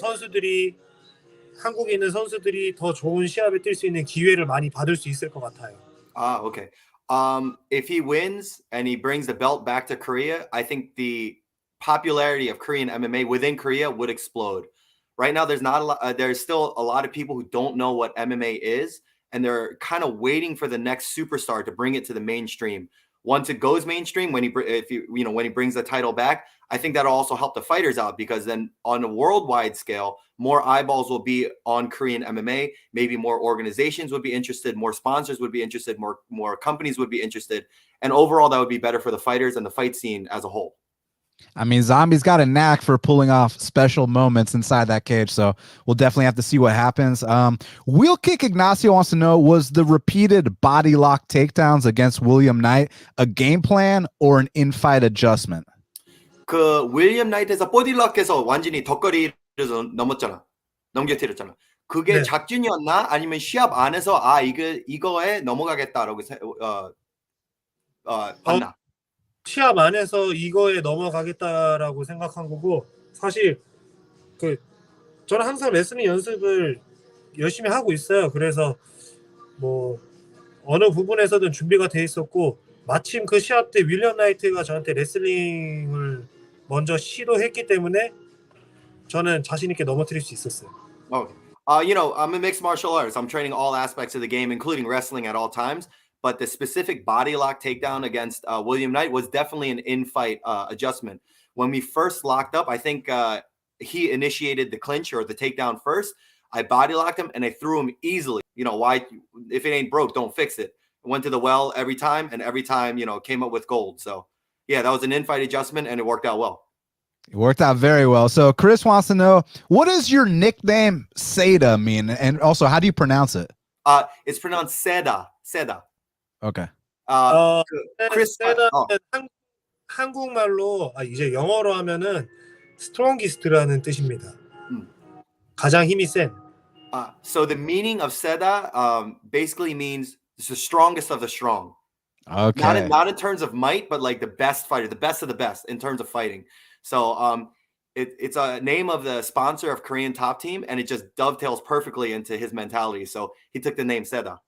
한국에 있는 선수들이 더 좋은 시합에 뛸 수 있는 기회를 많이 받을 수 있을 것 같아요. Okay. If he wins and he brings the belt back to Korea, I think the popularity of Korean MMA within Korea would explode. Right now, there's still a lot of people who don't know what MMA is, and they're kind of waiting for the next superstar to bring it to the mainstream. Once it goes mainstream, when he brings the title back, I think that'll also help the fighters out because then on a worldwide scale, more eyeballs will be on Korean MMA. Maybe more organizations would be interested, more sponsors would be interested, more companies would be interested, and overall, that would be better for the fighters and the fight scene as a whole. I mean, Zombie's got a knack for pulling off special moments inside that cage, so we'll definitely have to see what happens. Wheel Kick Ignacio wants to know, was the repeated body lock takedowns against William Knight a game plan or an in-fight adjustment? 그 윌리엄 나이트에서 보디락해서 완전히 덧거리를 넘겨뜨렸잖아. 그게 네. 작전이었나? 아니면 시합 안에서 이거에 넘어가겠다라고 봤나? 시합 안에서 이거에 넘어가겠다라고 생각한 거고, 사실 저는 항상 레슬링 연습을 열심히 하고 있어요. 그래서 뭐 어느 부분에서든 준비가 돼 있었고, 마침 그 시합 때 윌리엄 나이트가 저한테 레슬링을 먼저 시도했기 때문에 저는 자신 있게 넘어뜨릴 수 있었어요. Okay. I'm a mixed martial artist. I'm training all aspects of the game, including wrestling at all times. But the specific body lock takedown against William Knight was definitely an in-fight adjustment. When we first locked up, I think he initiated the clinch or the takedown first. I body locked him and I threw him easily. Why? If it ain't broke, don't fix it. Went to the well every time, and every time, came up with gold. So, yeah, that was an in-fight adjustment, and it worked out well. It worked out very well. So Chris wants to know, what does your nickname Seda mean? And also, how do you pronounce it? It's pronounced Seda. Seda. Okay. Chris. 세다는 한국말로 이제 영어로 하면은 strongest라는 뜻입니다. 가장 힘이 센. So the meaning of Seda basically means it's the strongest of the strong. Okay. Not in terms of might, but like the best fighter, the best of the best in terms of fighting. So it's a name of the sponsor of Korean Top Team, and it just dovetails perfectly into his mentality. So he took the name Seda.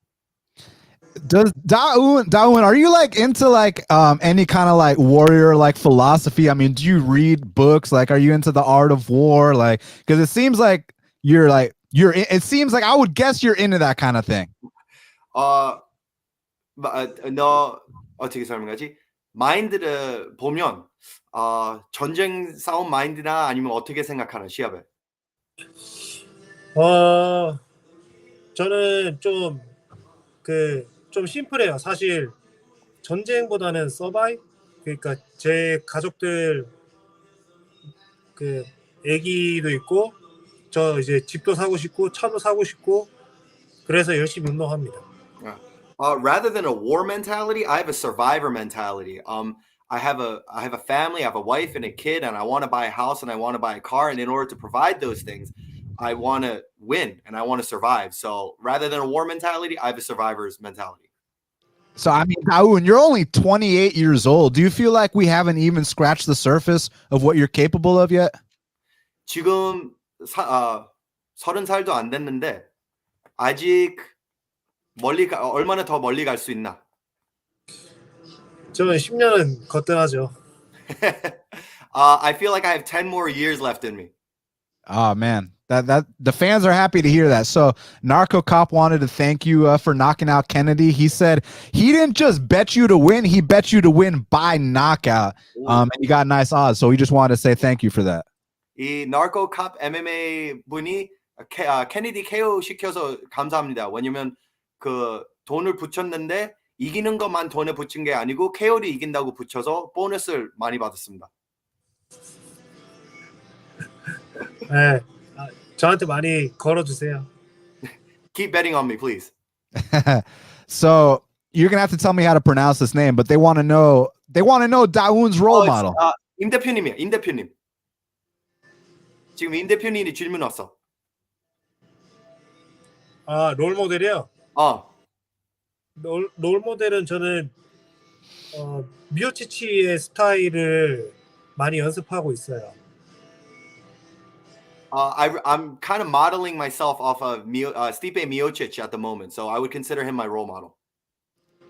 Does Dawoon, are you like into like any kind of like warrior like philosophy? I mean, do you read books? Like, are you into the art of war? Like, because it seems like it seems like I would guess you're into that kind of thing. 너 어떻게 설명하지? 마인드를 보면 전쟁 싸움 마인드나 아니면 어떻게 생각하는 시합에? 저는 좀 심플해요. 사실 전쟁보다는 서바이, 그러니까 제 가족들 애기도 있고, 저 이제 집도 사고 싶고 차도 사고 싶고, 그래서 열심히 운동합니다. Rather than a war mentality, I have a survivor mentality. I have a family, I have a wife and a kid, and I want to buy a house and I want to buy a car. And in order to provide those things, I want to win and I want to survive. So rather than a war mentality, I have a survivor's mentality. So, I mean, Dawoon, you're only 28 years old. Do you feel like we haven't even scratched the surface of what you're capable of yet? 지금 30살도 안 됐는데 아직 얼마나 더 멀리 갈 수 있나? 저는 10년은 거뜬하죠. I feel like I have 10 more years left in me. Oh man, that the fans are happy to hear that. So Narco Cop wanted to thank you for knocking out Kennedy. He said he didn't just bet you to win; he bet you to win by knockout. And you got nice odds. So we just wanted to say thank you for that. 이 Narco Cop MMA 분이 케네디 KO 시켜서 감사합니다. 왜냐면 그 돈을 붙였는데 이기는 것만 돈에 붙인 게 아니고 KO를 이긴다고 붙여서 보너스를 많이 받았습니다. 네, 저한테 많이 걸어주세요. Keep betting on me, please. So you're gonna have to tell me how to pronounce this name, but they want to know Dawoon's role model. 임 대표님이야, 임 대표님. 지금 임 대표님이 질문 왔어. 롤 모델이요? 롤 모델은 저는 미오치치의 스타일을 많이 연습하고 있어요. I'm kind of modeling myself off of Stipe Miocic at the moment, so I would consider him my role model.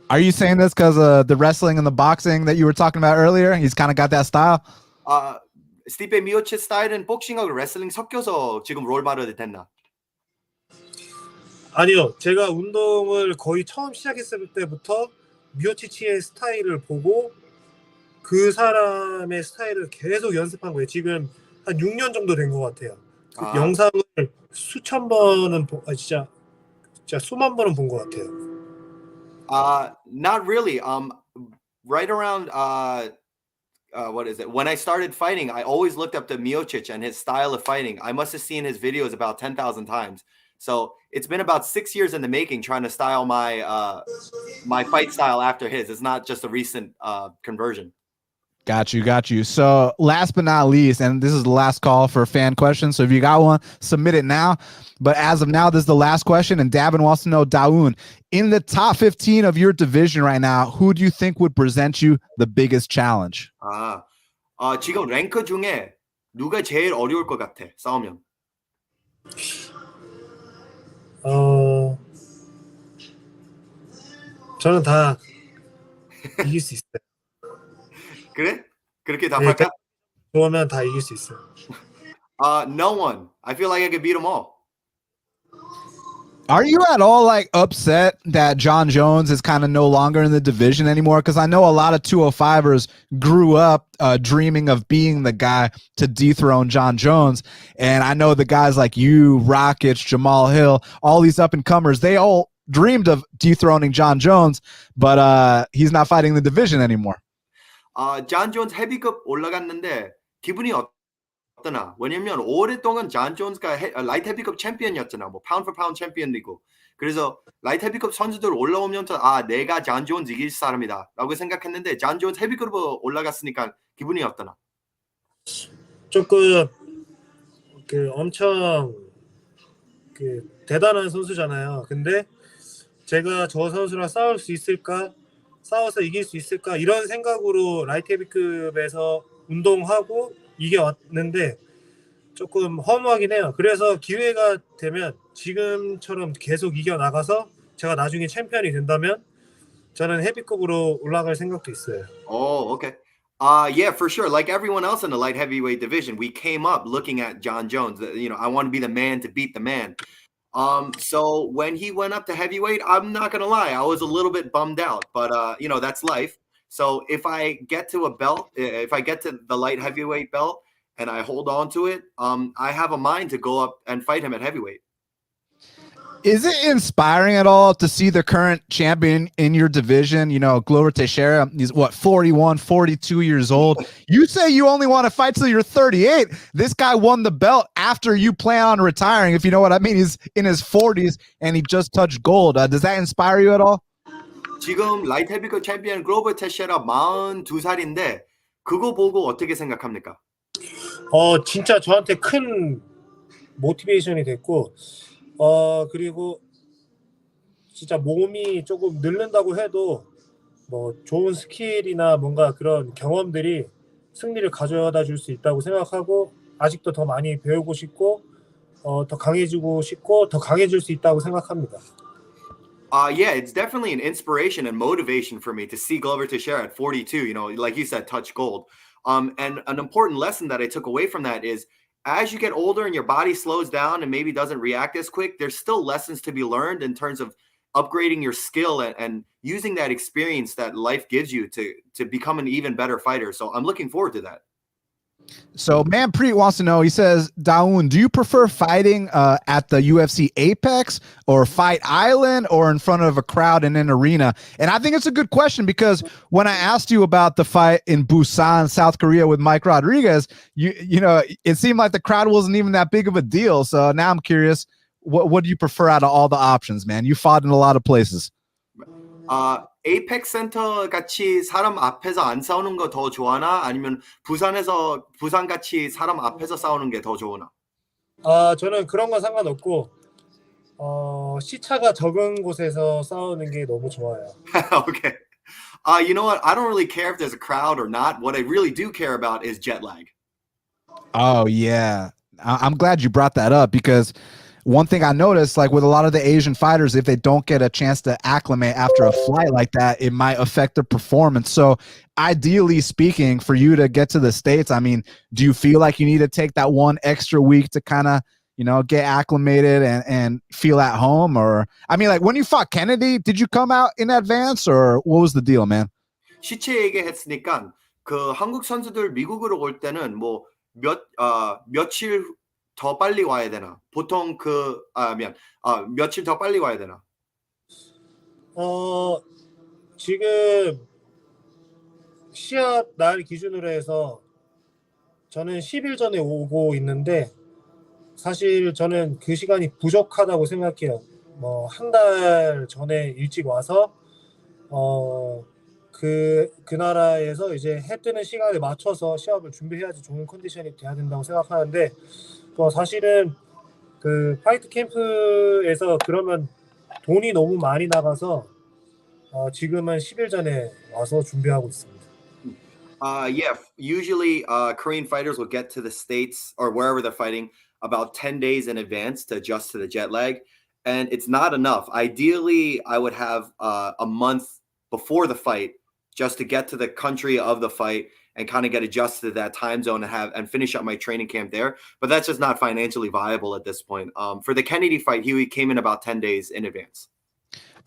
Are you saying this because of the wrestling and the boxing that you were talking about earlier? He's kind of got that style. Stipe Miocic 스타일은 복싱하고 레슬링 섞여서 지금 롤 모델이 됐나? 아니요, 제가 운동을 거의 처음 시작했을 때부터 미오치치의 스타일을 보고 그 사람의 스타일을 계속 연습한 거예요. 지금 한 6년 정도 된 것 같아요. 영상을 수천 번은 진짜 수만 번은 본 것 같아요. Not really. Right around what is it? When I started fighting, I always looked up to Miocic and his style of fighting. I must have seen his videos about 10,000 times. So it's been about 6 years in the making trying to style my my fight style after his. It's not just a recent conversion. Got you, got you. So last but not least, and this is the last call for fan questions. So if you got one, submit it now. But as of now, this is the last question. And Davin wants to know, Dawoon, in the top 15 of your division right now, who do you think would present you the biggest challenge? 지금 랭크 중에 누가 제일 어려울 것 같아, 싸우면? 저는 다 이길 수 있어요. 그래? 그렇게 답할까? 좋으면 다 이길 수 있어요. No one. I feel like I could beat them all. Are you at all like upset that Jon Jones is kind of no longer in the division anymore? Because I know a lot of 205ers grew up dreaming of being the guy to dethrone Jon Jones. And I know the guys like you, Rockets, Jamal Hill, all these up-and-comers, they all dreamed of dethroning Jon Jones, but he's not fighting the division anymore. 존 존스 헤비급 올라갔는데 기분이 어떠나? 왜냐면 오랫동안 존 존스가 라이트 헤비급 챔피언이었잖아. 뭐 파운드 포 파운드 챔피언이고. 그래서 라이트 헤비급 선수들 올라오면서 내가 존 존스 이길 사람이다라고 생각했는데 존 존스 헤비급으로 올라갔으니까 기분이 어떠나? 조금 엄청 대단한 선수잖아요. 근데 제가 저 선수랑 싸울 수 있을까? 싸워서 이길 수 있을까? 이런 생각으로 라이트 헤비급에서 운동하고 이겨왔는데 조금 허무하긴 해요. 그래서 기회가 되면 지금처럼 계속 이겨나가서 제가 나중에 챔피언이 된다면 저는 헤비급으로 올라갈 생각도 있어요. Oh, okay. Yeah, for sure. Like everyone else in the light heavyweight division, we came up looking at Jon Jones. I want to be the man to beat the man. So when he went up to heavyweight, I'm not gonna lie, I was a little bit bummed out, but that's life. So if I get to a belt, if I get to the light heavyweight belt and I hold on to it, I have a mind to go up and fight him at heavyweight. Is it inspiring at all to see the current champion in your division, Glover Teixeira? He's 41, 42 years old. You say you only want to fight till you're 38. This guy won the belt after you plan on retiring, if you know what I mean. He's in his 40s and he just touched gold. Does that inspire you at all? 지금 라이트 헤비급 챔피언 글로벌 테시에라 42살인데 그거 보고 어떻게 생각합니까? 진짜 저한테 큰 모티베이션이 됐고 그리고 진짜 몸이 조금 늙는다고 해도 뭐 좋은 스킬이나 뭔가 그런 경험들이 승리를 가져다 줄 수 있다고 생각하고 아직도 더 많이 배우고 싶고 더 강해지고 싶고 더 강해질 수 있다고 생각합니다. Yeah, it's definitely an inspiration and motivation for me to see Glover Teixeira at 42, like you said, touch gold. And an important lesson that I took away from that is as you get older and your body slows down and maybe doesn't react as quick, there's still lessons to be learned in terms of upgrading your skill and using that experience that life gives you to become an even better fighter. So I'm looking forward to that. So Manpreet wants to know, he says, Dawoon, do you prefer fighting at the UFC Apex or Fight Island or in front of a crowd in an arena? And I think it's a good question because when I asked you about the fight in Busan, South Korea with Mike Rodriguez, you know, it seemed like the crowd wasn't even that big of a deal. So now I'm curious, what do you prefer out of all the options, man? You fought in a lot of places. 에이펙 센터 같이 사람 앞에서 안 싸우는 거 더 좋아하나? 아니면 부산에서 부산 같이 사람 앞에서 싸우는 게 더 좋으나? 저는 그런 건 상관없고 시차가 적은 곳에서 싸우는 게 너무 좋아요. Okay. You know what? I don't really care if there's a crowd or not. What I really do care about is jet lag. Oh, yeah. I'm glad you brought that up because one thing I noticed, like with a lot of the Asian fighters, if they don't get a chance to acclimate after a flight like that, it might affect their performance. So ideally speaking, for you to get to the States, I mean, do you feel like you need to take that one extra week to kind of, you know, get acclimated and feel at home? Or, I mean, like when you fought Kennedy, did you come out in advance or what was the deal, man? 시체 얘기했으니까 그 한국 선수들 미국으로 올 때는 뭐 며칠 더 빨리 와야 되나? 보통 며칠 더 빨리 와야 되나? 지금 시합 날 기준으로 해서 저는 10일 전에 오고 있는데 사실 저는 그 시간이 부족하다고 생각해요. 뭐 한 달 전에 일찍 와서 그 그 나라에서 이제 해 뜨는 시간에 맞춰서 시합을 준비해야지 좋은 컨디션이 돼야 된다고 생각하는데 사실은 그 파이트 캠프에서 그러면 돈이 너무 많이 나가서 지금은 10일 전에 와서 준비하고 있습니다. Yeah, usually Korean fighters will get to the States or wherever they're fighting about 10 days in advance to adjust to the jet lag. And it's not enough. Ideally, I would have a month before the fight just to get to the country of the fight and kind of get adjusted to that time zone and finish up my training camp there. But that's just not financially viable at this point. For the Kennedy fight, he came in about 10 days in advance.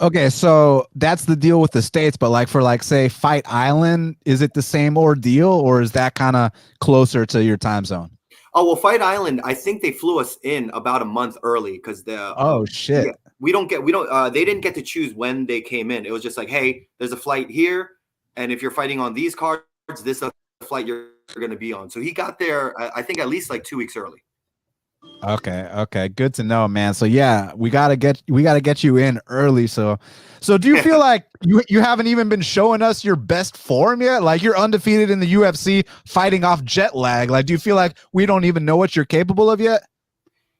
Okay, so that's the deal with the States, but like for like say Fight Island, is it the same ordeal or is that kind of closer to your time zone? Oh, well, Fight Island, I think they flew us in about a month early because shit. Yeah, they didn't get to choose when they came in. It was just like, hey, there's a flight here, and if you're fighting on these cards, this is the flight you're going to be on. So he got there, I think, at least like 2 weeks early. Okay, good to know, man. So yeah, we gotta get you in early. So do you feel like you haven't even been showing us your best form yet? Like you're undefeated in the UFC, fighting off jet lag. Like, do you feel like we don't even know what you're capable of yet?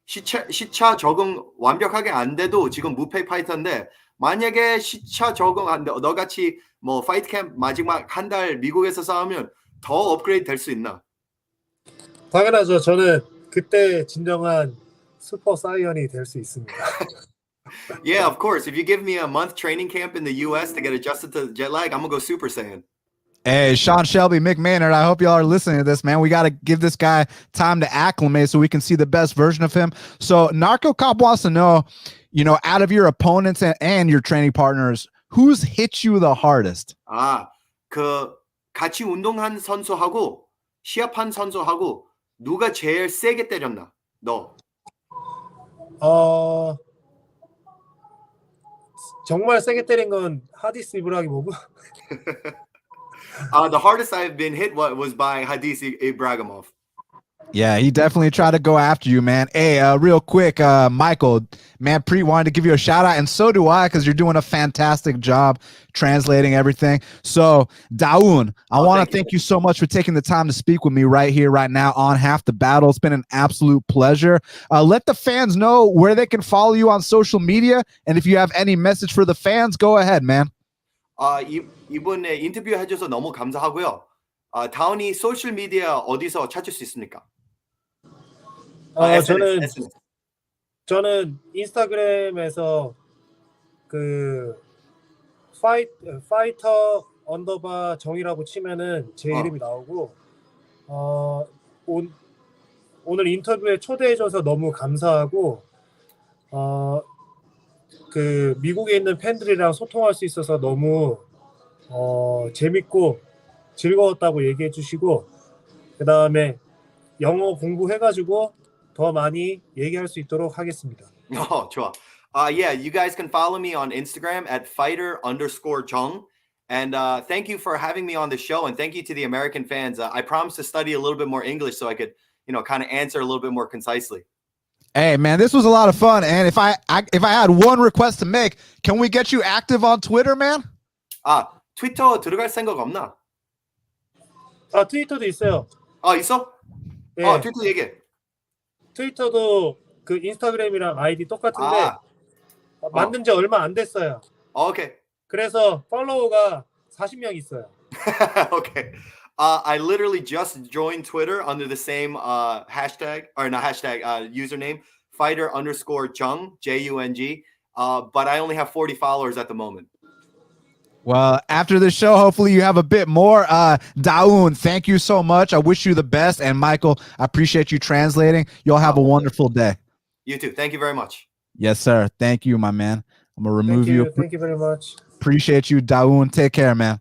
시차 적응 완벽하게 안 돼도 지금 무패 파이터인데 만약에 시차 적응 안 돼, 너같이 뭐 파이트 캠프 마지막 한 달 미국에서 싸우면 더 업그레이드 될 수 있나? 당연하죠. 저는 그때 진정한 슈퍼 사이언이 될 수 있습니다. Yeah, of course. If you give me a month training camp in the US to get adjusted to the jet lag, I'm gonna go Super Saiyan. Hey, Sean Shelby, Mick Maynard, I hope y'all are listening to this, man. We got to give this guy time to acclimate so we can see the best version of him. So Narco Cop wants to know, out of your opponents and your training partners, who's hit you the hardest? 같이 운동한 선수하고 시합한 선수하고 누가 제일 세게 때렸나? 너. 정말 세게 때린 건 하디스 이브라기모브. The hardest I've been hit was by Cadiz Ibrahimov. Yeah, he definitely tried to go after you, man. Hey, real quick, Michael, man, Preet wanted to give you a shout out, and so do I, because you're doing a fantastic job translating everything. So, Daun, I want to thank you so much for taking the time to speak with me right here, right now on Half the Battle. It's been an absolute pleasure. Let the fans know where they can follow you on social media, and if you have any message for the fans, go ahead, man. 이번에 인터뷰 해줘서 너무 감사하고요. 다운이 소셜 미디어 어디서 찾을 수 있습니까? 저는 인스타그램에서 그 파이터 언더바 정이라고 치면은 제 이름이 나오고 오늘 인터뷰에 초대해줘서 너무 감사하고 그 미국에 있는 팬들이랑 소통할 수 있어서 너무 재밌고 즐거웠다고 얘기해 주시고 그 다음에 영어 공부해가지고 더 많이 얘기할 수 있도록 하겠습니다. 좋아. Yeah, you guys can follow me on Instagram at fighter_jung. And thank you for having me on the show. And thank you to the American fans. I promise to study a little bit more English so I could, kind of answer a little bit more concisely. Hey, man, this was a lot of fun. And if I had one request to make, can we get you active on Twitter, man? 트위터 들어갈 생각 없나? 트위터도 있어요. 있어? 네. 트위터 얘기해. 트위터도 그 인스타그램이랑 아이디 똑같은데 만든 지 얼마 안 됐어요. 오케이. 그래서 팔로워가 40명 있어요. Okay. I literally just joined Twitter under the same username, fighter_jung, Jung. But I only have 40 followers at the moment. Well, after the show, hopefully you have a bit more. Daun, thank you so much. I wish you the best. And Michael, I appreciate you translating. You'll have a wonderful day. You too. Thank you very much. Yes, sir. Thank you, my man. I'm going to remove you. Thank you very much. Appreciate you, Daun. Take care, man.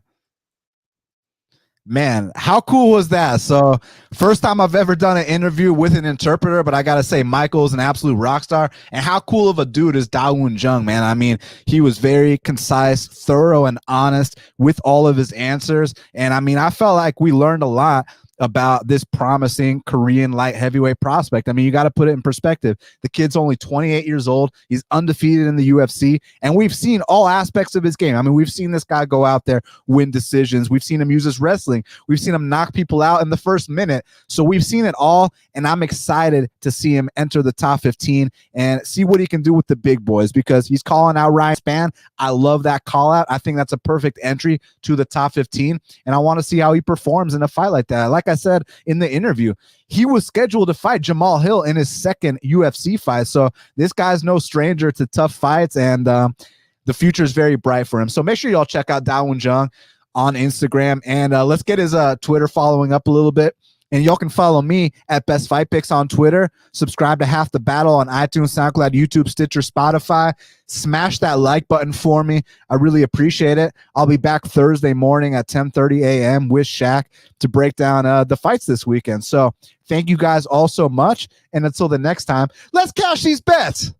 Man, how cool was that? So first time I've ever done an interview with an interpreter, but I got to say Michael's an absolute rock star. And how cool of a dude is Un Jung, man? I mean, he was very concise, thorough, and honest with all of his answers. And I mean, I felt like we learned a lot. about this promising Korean light heavyweight prospect. I mean, you got to put it in perspective. The kid's only 28 years old. He's undefeated in the UFC, and we've seen all aspects of his game. I mean, we've seen this guy go out there, win decisions. We've seen him use his wrestling. We've seen him knock people out in the first minute. So we've seen it all, and I'm excited to see him enter the top 15 and see what he can do with the big boys, because he's calling out Ryan Spann. I love that call out. I think that's a perfect entry to the top 15, and I want to see how he performs in a fight like that. Like I said in the interview, he was scheduled to fight Jamal Hill in his second UFC fight. So this guy's no stranger to tough fights, and the future is very bright for him. So make sure y'all check out Un Jung on Instagram, and let's get his Twitter following up a little bit. And y'all can follow me at BestFightPicks on Twitter. Subscribe to Half the Battle on iTunes, SoundCloud, YouTube, Stitcher, Spotify. Smash that like button for me. I really appreciate it. I'll be back Thursday morning at 10:30 a.m. with Shaq to break down the fights this weekend. So thank you guys all so much. And until the next time, let's cash these bets.